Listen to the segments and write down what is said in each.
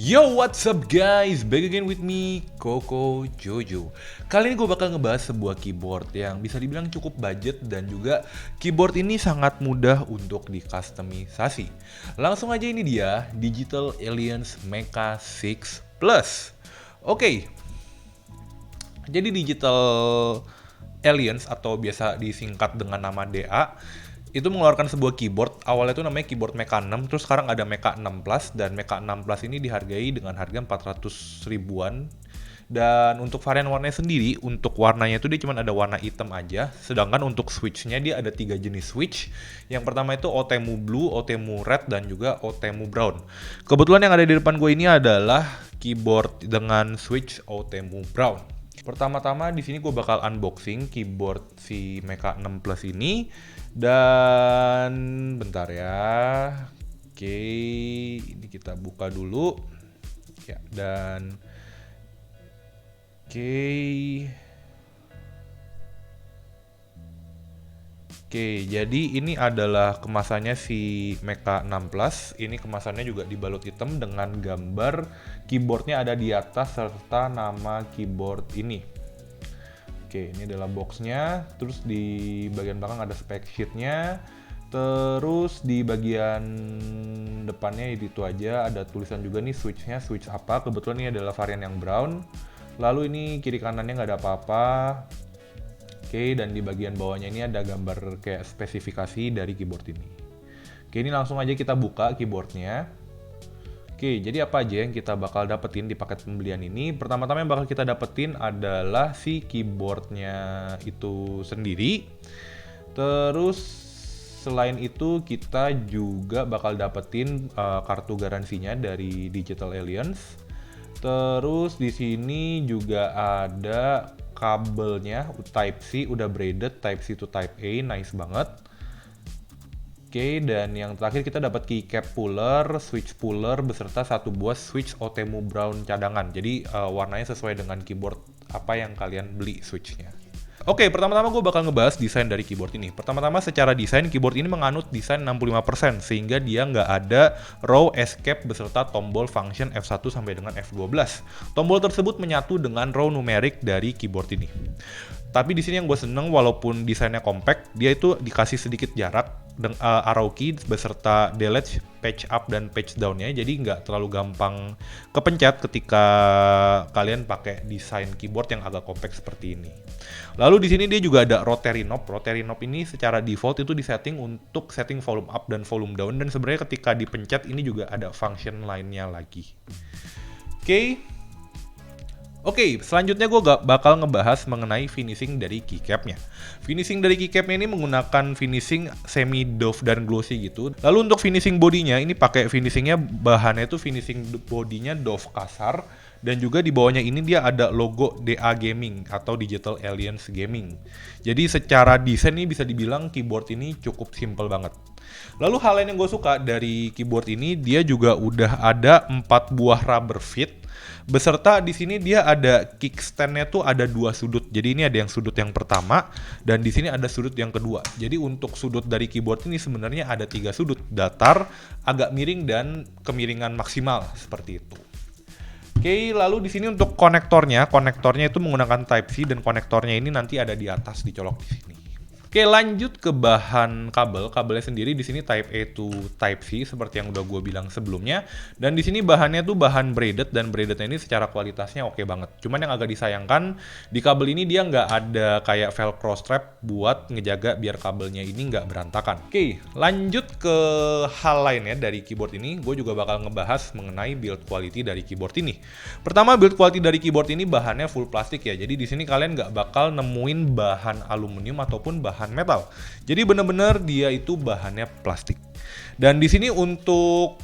Yo, what's up guys? Back again with me, Koko Jojo. Kali ini gue bakal ngebahas sebuah keyboard yang bisa dibilang cukup budget dan juga keyboard ini sangat mudah untuk dikustomisasi. Langsung aja, ini dia Digital Aliens Mecha 6 Plus. Oke, jadi Digital Aliens atau biasa disingkat dengan nama DA itu mengeluarkan sebuah keyboard. Awalnya itu namanya keyboard Mecha 6, terus sekarang ada Mecha 6 Plus, dan Mecha 6 Plus ini dihargai dengan harga 400 ribuan. Dan untuk varian warnanya sendiri, untuk warnanya itu dia cuma ada warna hitam aja, sedangkan untuk switch-nya dia ada 3 jenis switch. Yang pertama itu Otemu Blue, Otemu Red, dan juga Otemu Brown. Kebetulan yang ada di depan gue ini adalah keyboard dengan switch Otemu Brown. Pertama-tama di sini gue bakal unboxing keyboard si Mecha 6 Plus ini. Dan bentar ya. Oke, ini kita buka dulu. Ya, dan oke. Oke, jadi ini adalah kemasannya si Mecha 6 Plus. Ini kemasannya juga dibalut hitam dengan gambar keyboardnya ada di atas serta nama keyboard ini. Oke, ini adalah boxnya. Terus di bagian belakang ada spec sheetnya. Terus di bagian depannya itu aja, ada tulisan juga nih switchnya, switch apa. Kebetulan ini adalah varian yang brown. Lalu ini kiri kanannya nggak ada apa-apa. Oke, dan di bagian bawahnya ini ada gambar kayak spesifikasi dari keyboard ini. Oke, ini langsung aja kita buka keyboardnya. Oke, jadi apa aja yang kita bakal dapetin di paket pembelian ini? Pertama-tama yang bakal kita dapetin adalah si keyboardnya itu sendiri. Terus selain itu kita juga bakal dapetin kartu garansinya dari Digital Aliens. Terus di sini juga ada kabelnya Type-C, udah braided Type-C to Type-A, nice banget. Oke, dan yang terakhir kita dapat keycap puller, switch puller, beserta satu buah switch Otemu Brown cadangan. Jadi warnanya sesuai dengan keyboard apa yang kalian beli switchnya. Oke, pertama-tama gue bakal ngebahas desain dari keyboard ini. Pertama-tama secara desain, keyboard ini menganut desain 65%, sehingga dia nggak ada row escape beserta tombol function F1 sampai dengan F12. Tombol tersebut menyatu dengan row numerik dari keyboard ini. Tapi di sini yang gue seneng, walaupun desainnya compact, dia itu dikasih sedikit jarak arrow key beserta delete, patch up, dan patch down-nya, jadi nggak terlalu gampang kepencet ketika kalian pakai desain keyboard yang agak compact seperti ini. Lalu di sini dia juga ada rotary knob. Rotary knob ini secara default itu disetting untuk setting volume up dan volume down, dan sebenarnya ketika dipencet ini juga ada function lainnya lagi. Oke, selanjutnya gue bakal ngebahas mengenai finishing dari keycapnya. Finishing dari keycapnya ini menggunakan finishing semi doff dan glossy gitu. Lalu untuk finishing bodinya ini pakai finishingnya, bahannya itu finishing bodinya doff kasar. Dan juga di bawahnya ini dia ada logo DA Gaming atau Digital Aliens Gaming. Jadi secara desain ini bisa dibilang keyboard ini cukup simple banget. Lalu hal lain yang gue suka dari keyboard ini, dia juga udah ada 4 buah rubber feet. Beserta di sini dia ada kickstand-nya tuh ada 2 sudut. Jadi ini ada yang sudut yang pertama dan di sini ada sudut yang kedua. Jadi untuk sudut dari keyboard ini sebenarnya ada 3 sudut, datar, agak miring, dan kemiringan maksimal seperti itu. Oke, lalu di sini untuk konektornya itu menggunakan Type-C, dan konektornya ini nanti ada di atas, dicolok di sini. Oke, lanjut ke bahan kabel. Kabelnya sendiri di sini Type A to Type C seperti yang udah gue bilang sebelumnya. Dan di sini bahannya tuh bahan braided, dan braidednya ini secara kualitasnya oke banget. Cuman yang agak disayangkan di kabel ini dia nggak ada kayak velcro strap buat ngejaga biar kabelnya ini nggak berantakan. Oke, lanjut ke hal lainnya dari keyboard ini. Gue juga bakal ngebahas mengenai build quality dari keyboard ini. Pertama, build quality dari keyboard ini bahannya full plastik ya. Jadi di sini kalian nggak bakal nemuin bahan aluminium ataupun bahan metal. Jadi bener-bener dia itu bahannya plastik. Dan di sini untuk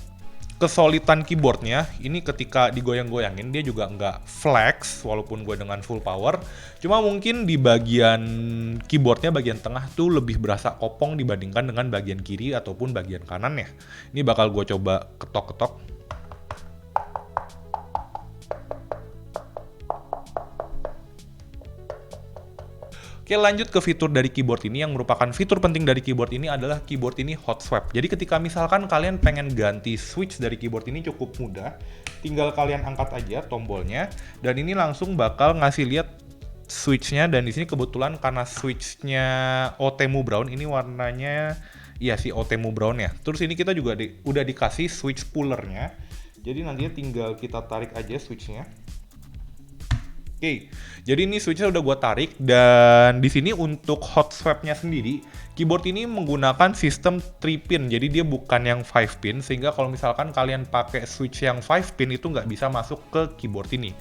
kesolidan keyboardnya, ini ketika digoyang-goyangin dia juga nggak flex walaupun gue dengan full power. Cuma mungkin di bagian keyboardnya bagian tengah tuh lebih berasa kopong dibandingkan dengan bagian kiri ataupun bagian kanannya. Ini bakal gue coba ketok-ketok. Oke, lanjut ke fitur dari keyboard ini. Yang merupakan fitur penting dari keyboard ini adalah keyboard ini hot swap. Jadi ketika misalkan kalian pengen ganti switch dari keyboard ini cukup mudah, tinggal kalian angkat aja tombolnya dan ini langsung bakal ngasih lihat switchnya. Dan di sini kebetulan karena switchnya Otemu Brown, ini warnanya iya sih Otemu Brown ya. Terus ini kita juga udah dikasih switch pullernya. Jadi nantinya tinggal kita tarik aja switchnya. Oke, jadi ini switchnya udah gue tarik dan di sini untuk hot swap-nya sendiri, keyboard ini menggunakan sistem 3 pin, jadi dia bukan yang 5 pin, sehingga kalau misalkan kalian pakai switch yang 5 pin itu nggak bisa masuk ke keyboard ini.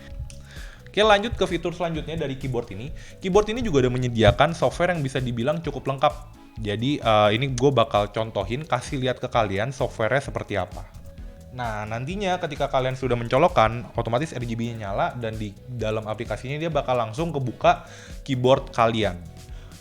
Oke, lanjut ke fitur selanjutnya dari keyboard ini. Keyboard ini juga udah menyediakan software yang bisa dibilang cukup lengkap. Jadi ini gue bakal contohin, kasih lihat ke kalian software-nya seperti apa. Nah, nantinya ketika kalian sudah mencolokkan, otomatis RGB-nya nyala dan di dalam aplikasinya dia bakal langsung kebuka keyboard kalian.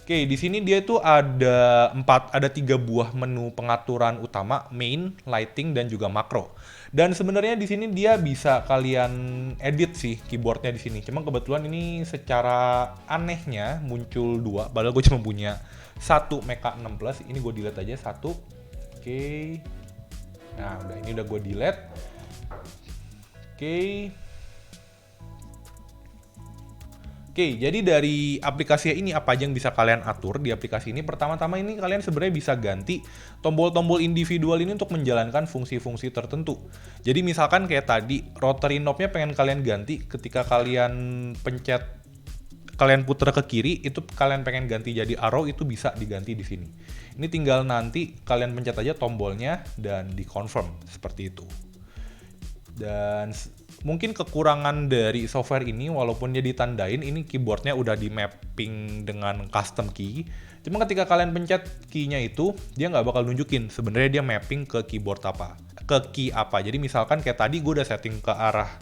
Oke, di sini dia itu ada 3 buah menu pengaturan utama, main, lighting, dan juga makro. Dan sebenarnya di sini dia bisa kalian edit sih keyboardnya di sini. Cuma kebetulan ini secara anehnya muncul 2, padahal gue cuma punya 1 Mecha 6 Plus. Ini gue delete aja 1. Oke. Nah, udah ini udah gue delete. Oke, jadi dari aplikasi ini apa aja yang bisa kalian atur di aplikasi ini? Pertama-tama ini kalian sebenarnya bisa ganti tombol-tombol individual ini untuk menjalankan fungsi-fungsi tertentu. Jadi misalkan kayak tadi, rotary knob-nya pengen kalian ganti ketika kalian kalian putar ke kiri, itu kalian pengen ganti jadi arrow, itu bisa diganti di sini. Ini tinggal nanti kalian pencet aja tombolnya dan di confirm seperti itu. Dan mungkin kekurangan dari software ini, walaupun dia ditandain ini keyboardnya udah di mapping dengan custom key, cuma ketika kalian pencet key-nya itu dia nggak bakal nunjukin sebenarnya dia mapping ke keyboard apa, ke key apa. Jadi misalkan kayak tadi gue udah setting ke arah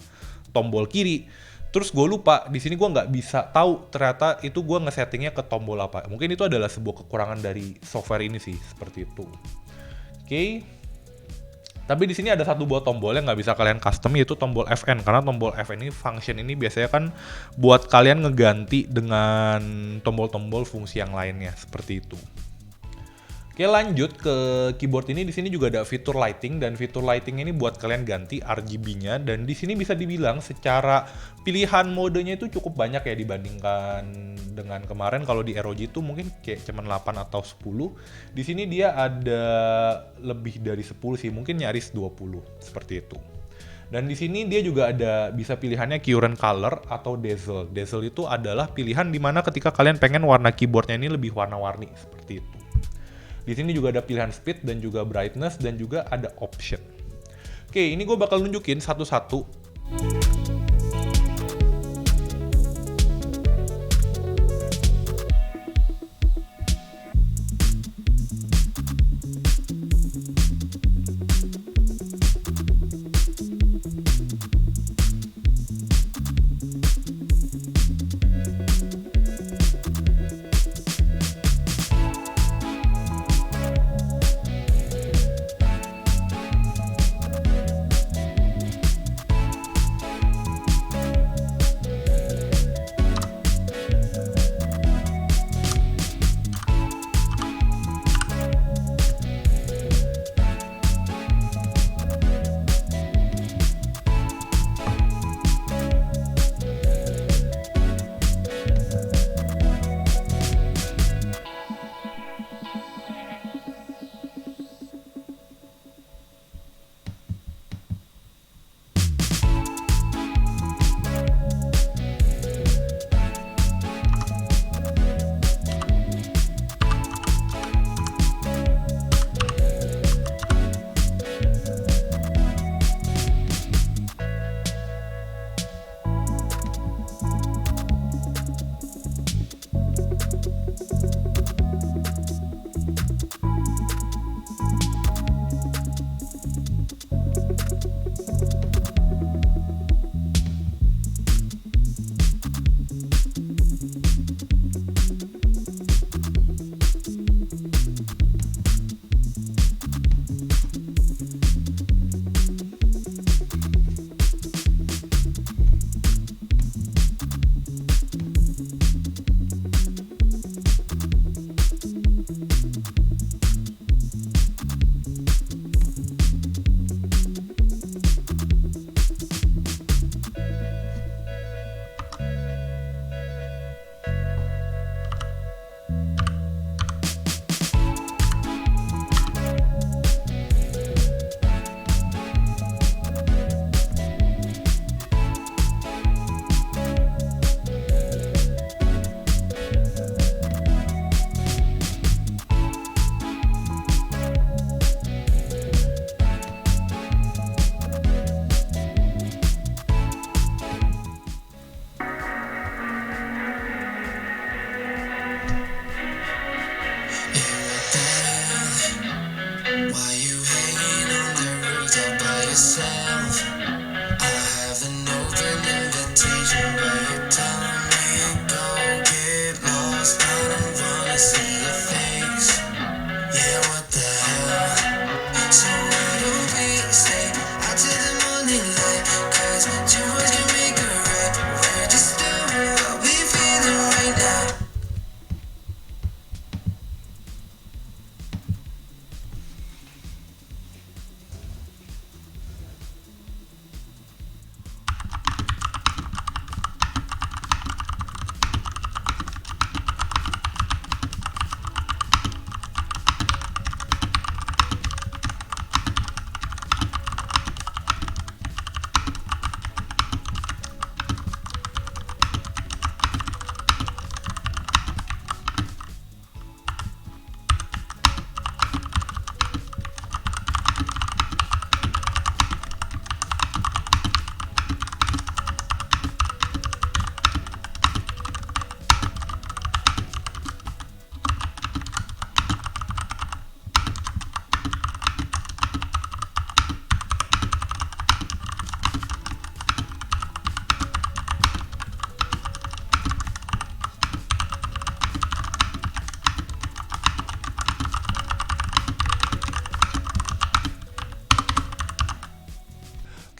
tombol kiri, terus gue lupa, di sini gue nggak bisa tahu ternyata itu gue ngesettingnya ke tombol apa. Mungkin itu adalah sebuah kekurangan dari software ini sih, seperti itu. Oke. Tapi di sini ada satu buah tombol yang nggak bisa kalian custom, yaitu tombol FN. Karena tombol FN ini function ini biasanya kan buat kalian ngeganti dengan tombol-tombol fungsi yang lainnya, seperti itu. Oke, lanjut ke keyboard ini. Di sini juga ada fitur lighting, dan fitur lighting ini buat kalian ganti RGB-nya. Dan di sini bisa dibilang secara pilihan modenya itu cukup banyak ya dibandingkan dengan kemarin. Kalau di ROG itu mungkin kayak cuman 8 atau 10. Di sini dia ada lebih dari 10 sih, mungkin nyaris 20 seperti itu. Dan di sini dia juga ada bisa pilihannya current color atau dazzle. Dazzle itu adalah pilihan dimana ketika kalian pengen warna keyboardnya ini lebih warna-warni seperti itu. Di sini juga ada pilihan speed dan juga brightness dan juga ada option. Oke, ini gue bakal nunjukin satu-satu.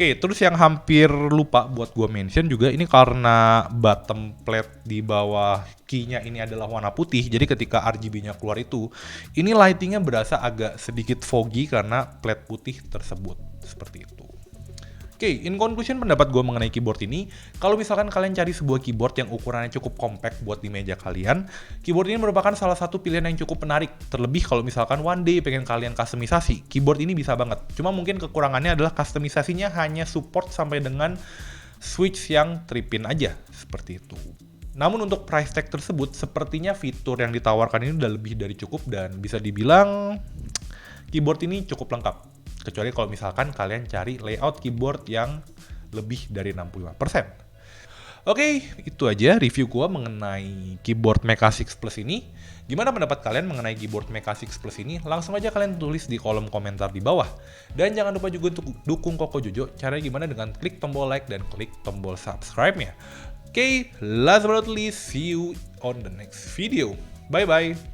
Oke, terus yang hampir lupa buat gue mention juga ini karena bottom plate di bawah key-nya ini adalah warna putih. Jadi ketika RGB-nya keluar itu, ini lighting-nya berasa agak sedikit foggy karena plate putih tersebut. Seperti itu. Oke, in conclusion pendapat gue mengenai keyboard ini, kalau misalkan kalian cari sebuah keyboard yang ukurannya cukup compact buat di meja kalian, keyboard ini merupakan salah satu pilihan yang cukup menarik. Terlebih kalau misalkan one day pengen kalian customisasi, keyboard ini bisa banget. Cuma mungkin kekurangannya adalah customisasinya hanya support sampai dengan switch yang 3-pin aja, seperti itu. Namun untuk price tag tersebut, sepertinya fitur yang ditawarkan ini udah lebih dari cukup dan bisa dibilang keyboard ini cukup lengkap. Kecuali kalau misalkan kalian cari layout keyboard yang lebih dari 65%. Oke, itu aja review gua mengenai keyboard Mecha 6 Plus ini. Gimana pendapat kalian mengenai keyboard Mecha 6 Plus ini? Langsung aja kalian tulis di kolom komentar di bawah. Dan jangan lupa juga untuk dukung Koko Jojo. Caranya gimana? Dengan klik tombol like dan klik tombol subscribe-nya. Oke, last but not least, see you on the next video. Bye-bye.